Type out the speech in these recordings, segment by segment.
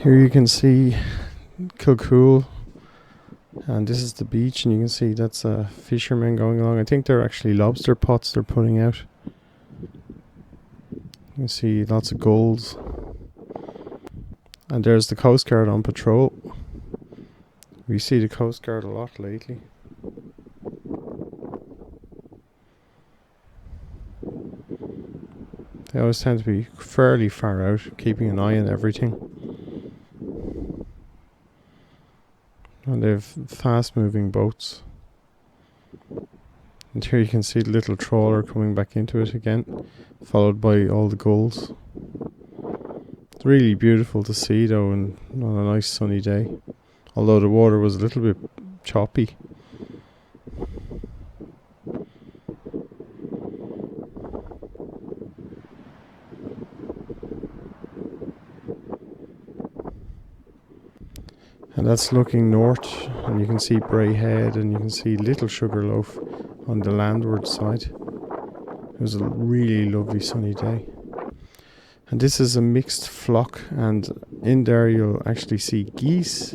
Here you can see Kilcool, and this is the beach, and you can see that's fishermen going along. I think they're actually lobster pots they're putting out. You can see lots of gulls. And there's the Coast Guard on patrol. We see the Coast Guard a lot lately. They always tend to be fairly far out, keeping an eye on everything. And they have fast moving boats. And here you can see the little trawler coming back into it again, followed by all the gulls. It's really beautiful to see though, and on a nice sunny day. Although the water was a little bit choppy. And that's looking north, and you can see Bray Head, and you can see Little Sugarloaf on the landward side. It was a really lovely sunny day. And this is a mixed flock, and in there you'll actually see geese,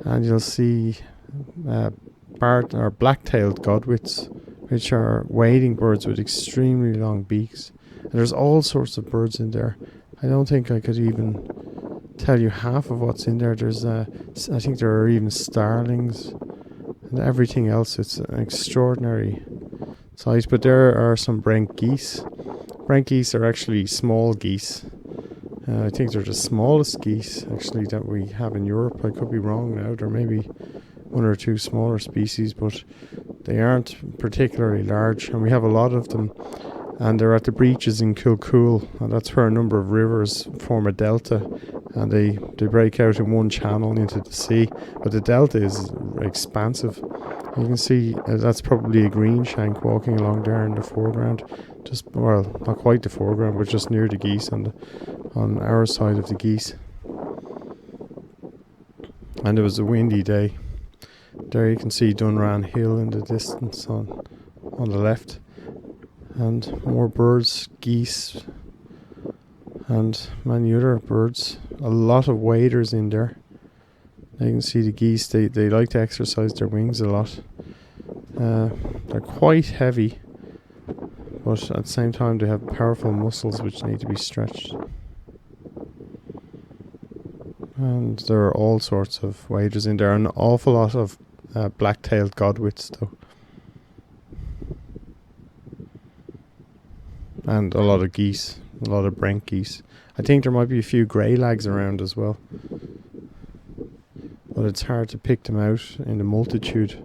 and you'll see black-tailed godwits, which are wading birds with extremely long beaks. And there's all sorts of birds in there. I don't think I could even tell you half of what's in there. There's I think there are even starlings and everything else. It's an extraordinary sight. But there are some Brent Geese. Brent Geese are actually small geese. I think they're the smallest geese actually that we have in Europe. I could be wrong now. There may be one or two smaller species, but they aren't particularly large, and we have a lot of them. And they're at the breaches in Kilcool, and that's where a number of rivers form a delta, and they break out in one channel into the sea. But the delta is expansive. You can see that's probably a green shank walking along there in the foreground. Just, well, not quite the foreground, but just near the geese on our side of the geese. And it was a windy day. There you can see Dunran Hill in the distance on the left. And more birds, geese, and many other birds. A lot of waders in there. You can see the geese, they like to exercise their wings a lot. They're quite heavy, but at the same time they have powerful muscles which need to be stretched. And there are all sorts of waders in there, an awful lot of black-tailed godwits though. And a lot of geese, a lot of Brent geese. I think there might be a few grey lags around as well. But it's hard to pick them out in the multitude.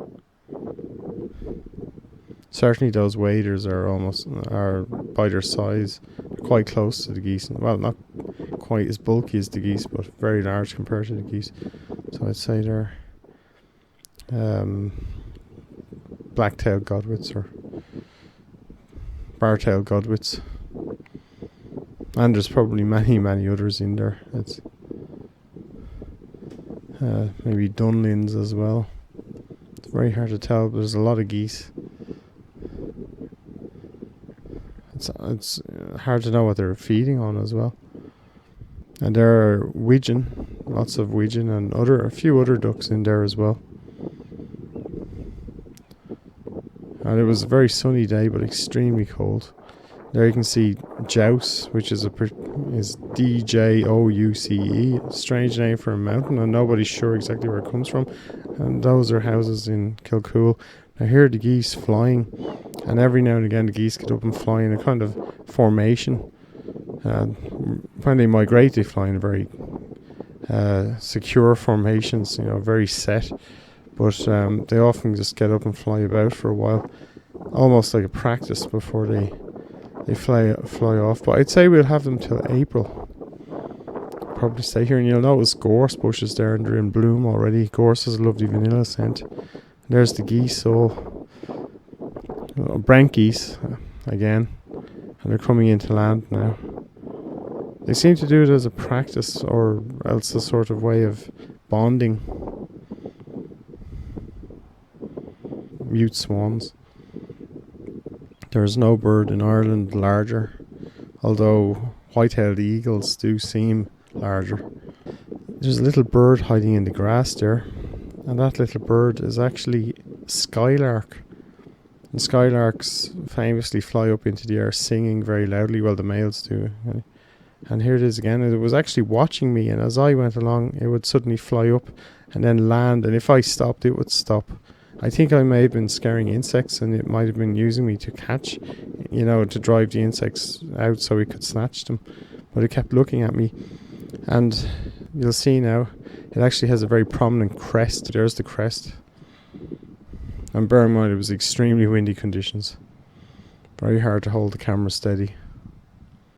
Certainly those waders are by their size, quite close to the geese. Well, not quite as bulky as the geese, but very large compared to the geese. So I'd say they're black-tailed godwits or bar-tailed godwits, and there's probably many others in there. It's maybe dunlins as well. It's very hard to tell, but there's a lot of geese. It's hard to know what they're feeding on as well. And there are widgeon, lots of widgeon, and a few other ducks in there as well. And it was a very sunny day, but extremely cold. There you can see Jowce, which is D-J-O-U-C-E. Strange name for a mountain, and nobody's sure exactly where it comes from. And those are houses in Kilcool. Now here are the geese flying, and every now and again the geese get up and fly in a kind of formation. When they migrate, they fly in very secure formations, very set. But they often just get up and fly about for a while, almost like a practice before they fly off. But I'd say we'll have them till April. Probably stay here, and you'll notice gorse bushes there, and they're in bloom already. Gorse has a lovely vanilla scent. And there's the geese, all Brent geese again, and they're coming into land now. They seem to do it as a practice, or else a sort of way of bonding. Mute swans. There is no bird in Ireland larger, although white-tailed eagles do seem larger. There's a little bird hiding in the grass there, and that little bird is actually skylark. And skylarks famously fly up into the air singing very loudly, well, the males do. And here it is again. It was actually watching me, and as I went along, it would suddenly fly up and then land, and if I stopped, it would stop. I think I may have been scaring insects, and it might have been using me to catch, to drive the insects out so it could snatch them. But it kept looking at me, and you'll see now, it actually has a very prominent crest. There's the crest. And bear in mind, it was extremely windy conditions. Very hard to hold the camera steady.